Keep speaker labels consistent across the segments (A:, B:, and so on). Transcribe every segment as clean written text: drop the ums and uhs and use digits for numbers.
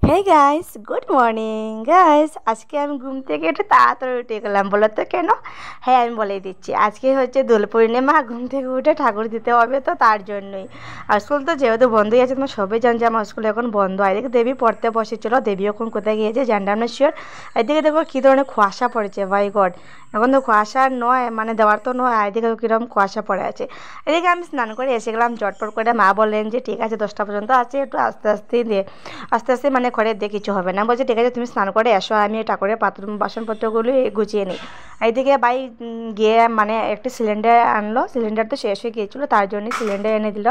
A: হে guys, good morning guys. আজকে আমি ঘুম থেকে একটু তাড়াতাড়ি উঠে গেলাম। বলো তো কেন? হ্যাঁ, আমি বলে দিচ্ছি। আজকে হচ্ছে দোল পূর্ণিমা। ঘুম থেকে উঠে ঠাকুর দিতে হবে, তো তার জন্যই। আর স্কুল তো যেহেতু বন্ধই আছে, তোমার সবাই জান যে আমার স্কুল এখন বন্ধ। আর এদিকে দেবী পড়তে বসেছিল। দেবী এখন কোথায় গিয়েছে জানলাম না, শিওর। এদিকে দেখো কী ধরনের কুয়াশা পড়েছে, বাই গড। এখন তো কুয়াশা নয়, মানে দেওয়ার তো নয়। আর এদিকে কীরকম কুয়াশা পড়ে আছে। এদিকে আমি স্নান করে এসে গেলাম চটপট করে। মা বললেন যে ঠিক আছে, 10টা পর্যন্ত আছে, একটু আস্তে আস্তেই দিয়ে আস্তে আস্তে মানে ঘরে দিয়ে কিছু হবে না। বলছে ঠিক আছে, তুমি স্নান করে এসো, আমি ঠাকুরের বাসনপত্রগুলো গুছিয়ে নিই। এইদিকে ভাই গিয়ে মানে একটি সিলিন্ডার আনলো। সিলিন্ডার তো শেষ হয়ে গিয়েছিলো, তার জন্যই সিলিন্ডার এনে দিল।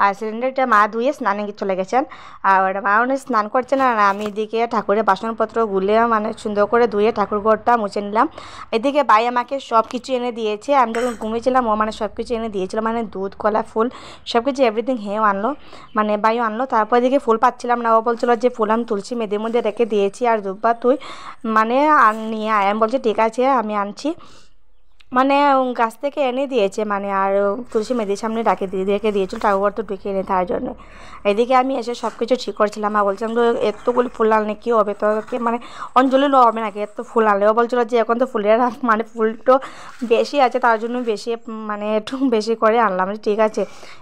A: আর সিলিন্ডারটা মা ধুয়ে স্নানে চলে গেছেন। আর মা উনি স্নান করছেন, আর আমি এদিকে ঠাকুরের বাসনপত্র গুলে মানে সুন্দর করে ধুয়ে ঠাকুর ঘরটা মুছে নিলাম। এদিকে ভাই আমাকে সব কিছু এনে দিয়েছে। আমি যখন ঘুমিয়েছিলাম ও মানে সব কিছু এনে দিয়েছিল, মানে দুধ, কলা, ফুল, সব কিছু এভরিথিং হেও আনলো, মানে ভাইও আনলো। তারপর এদিকে ফুল পাচ্ছিলাম না। ও বলছিল যে ফুল আমি তুলসী মেয়েদের মধ্যে রেখে দিয়েছি, আর দুব্বা তুই মানে নিয়ে আয়। আমি বলছি ঠিক আছে, আমি আনছি। মানে গাছ থেকে এনে দিয়েছে, মানে আর তুলসী মেয়েদের সামনে রেখে দিয়েছিল, ঠাকুর তো ঢুকিয়ে এনে তার জন্য। এদিকে আমি এসে সব কিছু ঠিক করছিলাম। আর বলছিলাম তো এতগুলি ফুল আনলে কী হবে, তোকে মানে অঞ্জলি নেওয়া হবে নাকি, এত ফুল আনলে? ও বলছিল যে এখন তো ফুলের মানে ফুলটো বেশি আছে, তার জন্য বেশি মানে একটু বেশি করে আনলাম। ঠিক আছে।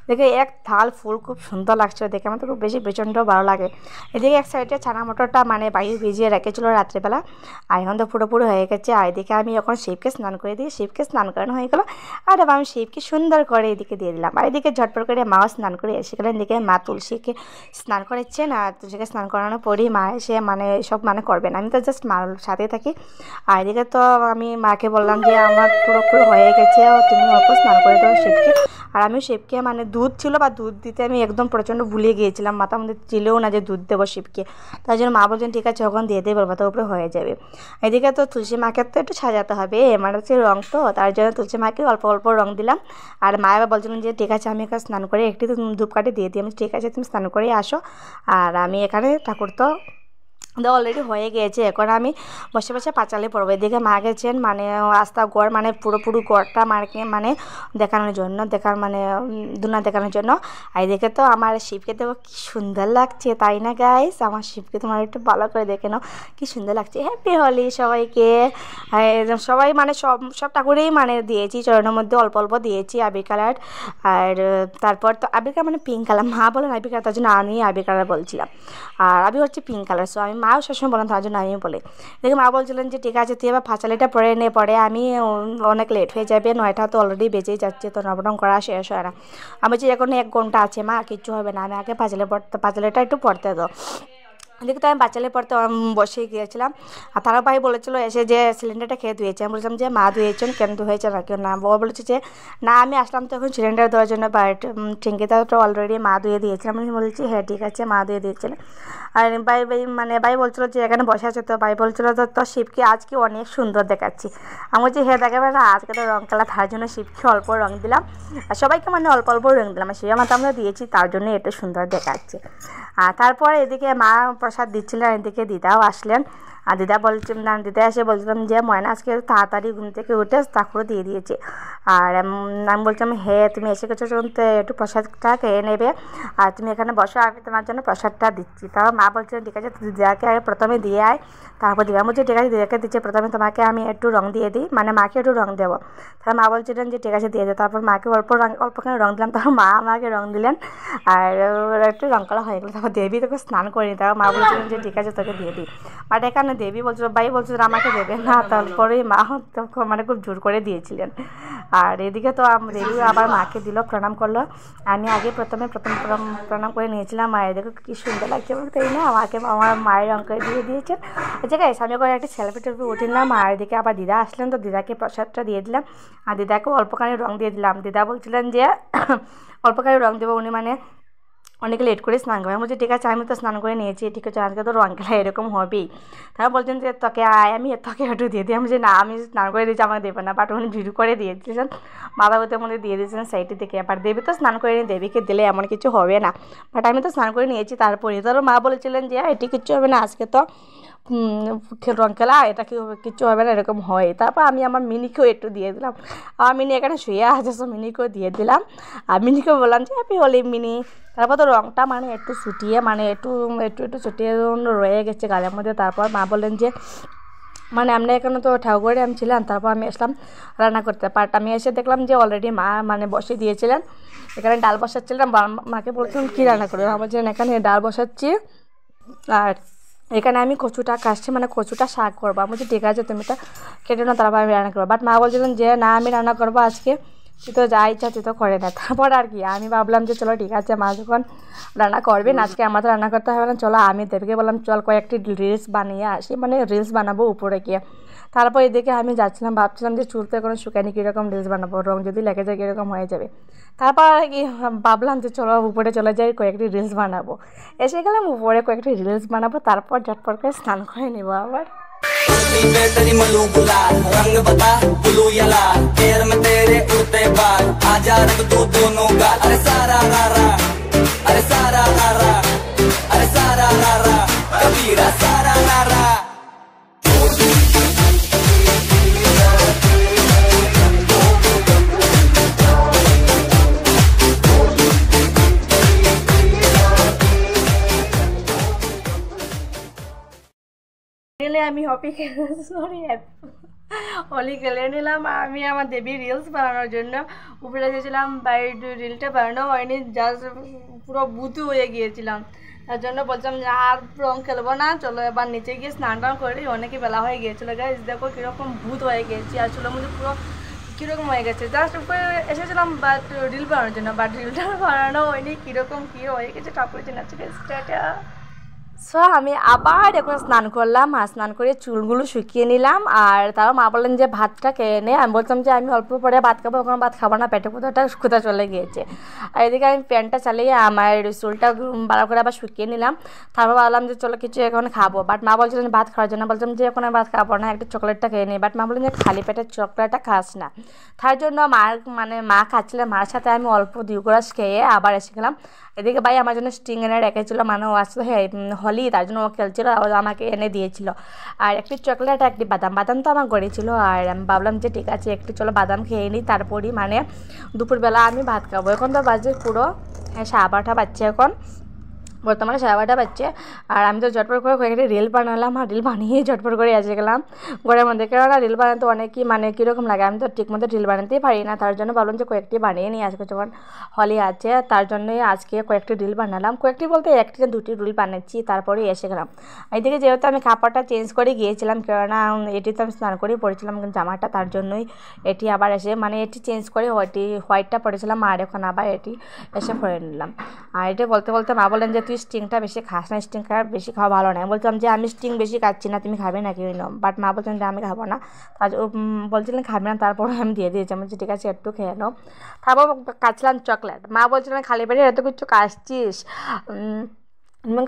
A: দেখে এক থাল ফুল খুব সুন্দর লাগছিল দেখে, আমার তো খুব বেশি প্রচণ্ড ভালো লাগে। এদিকে এক সাইডে ছানা মটরটা মানে বাইরে ভিজিয়ে রেখেছিলো রাত্রেবেলা, আর এখন তো পুরোপুরি হয়ে গেছে। আর এদিকে আমি এখন শিবকে স্নান করে দিই, শিবকে স্নান করানো হয়ে গেলো। আর এবার আমি শিবকে সুন্দর করে এদিকে দিয়ে দিলাম। আর এদিকে ঝটপট করে মাও স্নান করে এসে গেলেন। এদিকে মা তুলসীকে স্নান করেছেন, আর তুলসীকে স্নান করানোর পরেই মা এসে মানে সব মানে করবেন। আমি তো জাস্ট মার সাথে থাকি। আর এদিকে তো আমি মাকে বললাম যে আমার পুরোপুরি হয়ে গেছে, তুমি অল্প স্নান করে দাও শিবকে। আর আমি শিবকে মানে দুধ ছিল বা দুধ দিতে আমি একদম প্রচণ্ড ভুলে গিয়েছিলাম, মাথার মধ্যে ছিলও না যে দুধ দেবো শিবকে। তাই জন্য মা বলছেন ঠিক আছে, ওখান দিয়ে বলবো, তো উপরে হয়ে যাবে। এদিকে তো তুলসী মাকে তো একটু সাজাতে হবে, মানে হচ্ছে রং, তো তার জন্য তুলসী মাকে অল্প অল্প রং দিলাম। আর মা এবার বলছিলেন যে ঠিক আছে, আমি এখানে স্নান করে একটি ধূপকাঠি দিয়ে দিই। আমি ঠিক আছে, তুমি স্নান করে আসো, আর আমি এখানে ঠাকুর তো অলরেডি হয়ে গিয়েছে। এখন আমি বসে বসে পাঁচালি পড়বো। এদিকে মা গেছেন মানে আস্তা গড় মানে পুরোপুরি গড়টা মারকে মানে দেখানোর জন্য, মানে দুনা দেখানোর জন্য। আর এদিকে তো আমার শিবকে দেখো কি সুন্দর লাগছে, তাই না গাইস? আমার শিবকে তোমার একটু ভালো করে দেখে নাও, কি সুন্দর লাগছে। হ্যাপি হোলি সবাইকে। সবাই মানে সব সব ঠাকুরেই মানে দিয়েছি, চরণের মধ্যে অল্প অল্প দিয়েছি আবির কালার। আর তারপর তো আবির কালার মানে পিঙ্ক কালার, মা বলেন আবির কালার, তার জন্য আমি আবির কালার বলছিলাম। আর আবি হচ্ছে পিঙ্ক কালার, সো আমি মাও সবসময় বলেন, তার জন্য আমিও বলি। দেখি মা বলছিলেন যে ঠিক আছে, তুই এবার পাঁচালিটা পরে নে, পরে আমি অনেক লেট হয়ে যাবে, 9টা তো অলরেডি বেজেই যাচ্ছে, তো নবরং করা শেষ হয় না। আমি বলছি এখন 1 ঘন্টা আছে মা, কিচ্ছু হবে না, আমি আগে পাঁচালিটা একটু পড়তে দাও। এদিকে তো আমি বাচ্চালে পড়তে বসে গিয়েছিলাম। আর তারা ভাই বলেছিল এসে যে সিলিন্ডারটা খেয়ে ধুয়েছে। আমি বলছিলাম যে মা ধুয়েছেন, কেন ধুয়েছে না কেউ? না, বাবা বলেছে যে না, আমি আসলাম তো এখন সিলিন্ডার দেওয়ার জন্য, বাট ট্যাঙ্কিটা তো অলরেডি মা ধুয়ে দিয়েছিলাম। আমি বলছি হ্যাঁ ঠিক আছে, মা ধুয়ে দিয়েছিলেন। আর ভাই বলছিল যে এখানে বসে আছে, তো ভাই বলছিল তো শিবকে আজকে অনেক সুন্দর দেখাচ্ছি। আমি বলছি হ্যাঁ দেখাবে না, আজকে তো রং খেলা, তার জন্য শিবকে অল্প রং দিলাম, আর সবাইকে মানে অল্প অল্প রং দিলাম। শিবের মাথা আমরা দিয়েছি, তার জন্য এত সুন্দর দেখাচ্ছে। আর তারপরে এদিকে মা প্রসাদ দিচ্ছিলেন, এদিকে দিদাও আসলেন। আর দিদা দিদা এসে বলছিলাম যে ময়না আজকে তাড়াতাড়ি ঘুম থেকে উঠে ঠাকুরও দিয়ে দিয়েছে। আর আমি বলছিলাম হ্যাঁ তুমি এসে গেছো, তো একটু প্রসাদটা খেয়ে নেবে, আর তুমি এখানে বসো, আমি তোমার জন্য প্রসাদটা দিচ্ছি। তাও মা বলছিলেন ঠিক আছে, দিদাকে আগে প্রথমে দিয়ে আয়, তারপর দিদা বলছে ঠিক আছে, দিদাকে দিচ্ছে, প্রথমে তোমাকে আমি একটু রং দিয়ে দিই, মানে মাকে একটু রং দেবো। তারপর মা বলছিলেন যে ঠিক আছে দিয়ে দেবো। তারপর মাকে অল্পখানে রং দিলাম, তারপর মা আমাকে রং দিলেন, আর একটু রং করা হয়ে গেলো। তারপর দেবী তোকে স্নান করিনি, তারপর মা বলছিলেন যে ঠিক আছে তোকে দিয়ে দিই। বাট এখানে দেবী বলছিল, ভাই বলছিল আমাকে দেবে না, তারপরে মা তো মানে খুব জোর করে দিয়েছিলেন। আর এদিকে তো দেবী আবার মাকে দিল, প্রণাম করলো। আমি আগে প্রথম প্রণাম করে নিয়েছিলাম। মায়ের দেখো কী সুন্দর লাগছে, তাই না? আমাকে আমার মায়ের রং করে দিয়ে দিয়েছেন। আচ্ছা গাইস, আমি করে একটা সেলফি উঠিলাম। আর এদিকে আবার দিদা আসলেন, তো দিদাকে প্রসাদটা দিয়ে দিলাম, আর দিদাকেও অল্পখানি রং দিয়ে দিলাম। দিদা বলছিলেন যে অল্পখানি রং দেবো, উনি মানে অনেক লেট করে স্নান করে। আমি বলছি ঠিক আছে, আমি তো স্নান করে নিয়েছি, ঠিক আছে, আজকে তো রং খেলা এরকম হবেই। তারা বলছেন যে তোকে আয়, আমি তোকে একটু দিয়ে দিই। আমি যে না, আমি স্নান করে দিয়েছি, আমাকে দেবে না, বাট উনি ভিড় করে দিয়েছিলেন, মাথা হতে মধ্যে দিয়ে দিয়েছিলেন সাইডে থেকে। আবার দেবী তো স্নান করে নি, দেবীকে দিলে এমন কিছু হবে না, বাট আমি তো স্নান করে নিয়েছি। তারপরে ধরো মা বলেছিলেন যে এটি কিচ্ছু হবে না, আজকে তো রং খেলা, এটা কিচ্ছু হবে না, এরকম হয়। তারপর আমি আমার মিনিকেও একটু দিয়ে দিলাম। আমার মিনি এখানে শুয়ে আছে, সো মিনিকেও দিয়ে দিলাম। আর মিনিকেও বললাম যে হ্যাপি হোলি মিনি, তারপর তো রঙটা মানে একটু ছুটিয়ে মানে একটু একটু একটু ছুটিয়ে রয়ে গেছে গালের মধ্যে। তারপর মা বললেন যে মানে আমরা এখানে তো ঠাকুরে আমি ছিলাম, তারপর আমি আসলাম রান্না করতে। বাট আমি এসে দেখলাম যে অলরেডি মা মানে বসে দিয়েছিলেন, এখানে ডাল বসাচ্ছিলাম। মাকে বলছিলাম কী রান্না করবে, মা বলছিলেন এখানে ডাল বসাচ্ছি আর এখানে আমি কচুটা কাটছি, মানে কচুটা শাক করবো। আমি বলছি ঠিক আছে তুমি তো কেটে নাও, তারপর আমি রান্না করবো। বাট মা বলছিলেন যে না আমি রান্না করবো আজকে, তুই তো যা ইচ্ছা তুই তো করে না। তারপর আর কি আমি ভাবলাম যে চলো ঠিক আছে, মা যখন রান্না করবেন আজকে আমার তো রান্না করতে হবে না, চলো আমি দেবকে বললাম চল কয়েকটি রিলস বানিয়ে আসি, মানে রিলস বানাবো উপরে গিয়ে। তারপর এদিকে আমি যাচ্ছিলাম, ভাবছিলাম যে চুল তো এখন শুকায়নি, কীরকম রিলস বানাবো, রং যদি লেগে যায় কীরকম হয়ে যাবে। তারপর আর কি ভাবলাম যে চলো উপরে চলে যাই, কয়েকটি রিলস বানাবো। এসে গেলাম উপরে, কয়েকটি রিলস বানাবো, তারপর ঝটপট করে স্নান করে নেবো আবার।
B: तेरी मलू गुलाल रंग बता ब्लू या लाल पैर में तेरे उड़ते बाल आजा रंग तू दोनों गाल अरे सारा रारा अरे सारा रारा अरे सारा रारा कबीरा सारा रारा
A: আমি হোলি খেলে নিলাম। আমি আমার দেবী রিলস বানানোর জন্য উপরে গেছিলাম, বাইরে রিলটা বানানো হয়নি, জাস্ট পুরো বুতু হয়ে গিয়েছিলাম। তার জন্য বলছিলাম যে আর রং খেলবো না, চলো এবার নিচে গিয়ে স্নান টান করি, অনেকই বেলা হয়ে গিয়েছিলো। গাইস দেখো কীরকম ভূত হয়ে গিয়েছি, আর চুলের মধ্যে পুরো কীরকম হয়ে গেছে। জাস্ট উপরে এসেছিলাম বাট রিল বানানোর জন্য, বাট রিলটা বানানো হয়নি, কীরকম কী হয়ে গেছে ঠাকুরের জন্য। স্টার্টা সো আমি আবার এখন স্নান করলাম, আর স্নান করে চুলগুলো শুকিয়ে নিলাম। আর তারাও মা বললেন যে ভাতটা খেয়ে নে। আমি বলতাম যে আমি অল্প পরে ভাত খাবো, এখন ভাত খাবো না, পেটে কোথাটা ক্ষুধা চলে গিয়েছে। আর এদিকে আমি প্যান্টটা চালিয়ে আমার চুলটা ভালো করে আবার শুকিয়ে নিলাম। তারপর ভাবলাম যে চলো কিছু এখন খাবো, বাট মা বলছিলেন ভাত খাওয়ার জন্য। বলছিলাম যে এখন আমি ভাত খাবো না, একটু চকলেটটা খেয়ে নিই। বাট মা বললেন যে খালি পেটে চকলেটটা খাস না। তার জন্য মা খাচ্ছিলেন, মার সাথে আমি অল্প 2 গ্লাস খেয়ে আবার এসে গেলাম। এদিকে ভাই আমার জন্য স্টিং এনে রেখেছিলো, মানে ও আসলে হ্যাঁ হলি, তার জন্য ও খেলছিলো, আমাকে এনে দিয়েছিল। আর একটি চকলেট আর একটি বাদাম তো আমার ঘরে ছিল। আর আমি ভাবলাম যে ঠিক আছে একটু চলো বাদাম খেয়ে নিই, তারপরই মানে দুপুরবেলা আমি ভাত খাবো। এখন তো বাজে পুরো 12:30 বাজছে এখন, বর্তমানে 12:30 বাজছে। আর আমি তো ঝটপট করে কয়েকটি রিল বানালাম, আর রিল বানিয়ে ঝটপট করে এসে গেলাম ঘরের মধ্যে। কেননা রিল বানাতে অনেকই মানে কীরকম লাগে, আমি তো ঠিক মতো রিল বানাতেই পারি না। তার জন্য ভাবলাম যে কয়েকটি বানিয়ে নিই, আজকে যখন হলি আছে তার জন্যই আজকে কয়েকটি রিল বানালাম। কয়েকটি বলতে 1টি না 2টি রিল বানাচ্ছি, তারপরে এসে গেলাম। এইদিকে যেহেতু আমি কাপড়টা চেঞ্জ করে গিয়েছিলাম, কেননা এটি তো আমি স্নান করেই পরেছিলাম জামাটা, তার জন্যই এটি আবার এসে মানে এটি চেঞ্জ করে হোয়াইটটা পরেছিলাম, আর এখন আবার এটি এসে পরে নিলাম। আর এটা বলতে বলতে মা বলেন যে তুই স্টিংটা বেশি খাস না, স্টিং খাওয়া বেশি খাওয়া ভালো না। বলছিলাম যে আমি স্টিং বেশি খাচ্ছি না, তুমি খাবে নাকি ওই নাও। বাট মা বলছেন যে আমি খাবো না, তার বলছিলেন খাবে না, তারপর আমি দিয়ে দিয়েছি। আমি বলছি ঠিক আছে একটু খেয়ে নাও। তারপর খাচ্ছিলাম চকলেট। মা বলছিলেন খালি পেটে এত কিছু খাচ্ছিস,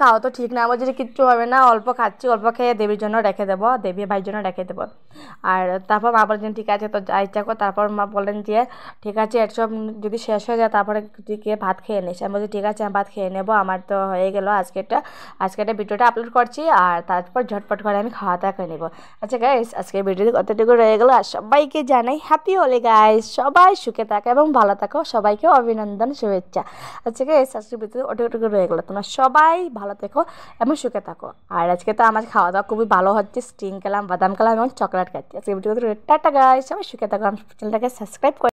A: খাওয়া তো ঠিক না। বলছি যে কিচ্ছু হবে না, অল্প খাচ্ছি, অল্প খেয়ে দেবীর জন্য রেখে দেবো, দেবী ভাইয়ের জন্য রেখে দেবো। আর তারপর মা বলছেন ঠিক আছে তো যা ইচ্ছা কর। তারপর মা বললেন যে ঠিক আছে এসব যদি শেষ হয়ে যায় তারপরে তুই গিয়ে ভাত খেয়ে নিস। আমি বলছি ঠিক আছে আমি ভাত খেয়ে নেবো, আমার তো হয়ে গেলো আজকেরটা ভিডিওটা আপলোড করছি, আর তারপর ঝটপট করে আমি খাওয়া দাওয়া করে নেবো। আচ্ছা গাইস আজকের ভিডিওটি কতটুকু রয়ে গেলো, আর সবাইকে জানাই হ্যাপি হোলি গাইস, সবাই সুখে থাকো এবং ভালো থাকো, সবাইকে অভিনন্দন শুভেচ্ছা। আচ্ছা গাইস আজকের ভিডিওটি অতটুকু রয়ে গেলো, তোমরা সবাই ভালো থেকো এবং সুখে থাকো। আর আজকে তো আমার খাওয়া দাওয়া খুবই ভালো হচ্ছে, স্টিং খেলাম, বাদাম খেলাম এবং চকলেট খাচ্ছি। আজকে ভিডিও টাটা গাইস, সবাই সুখে থাকো, আমার চ্যানেলটাকে সাবস্ক্রাইব করে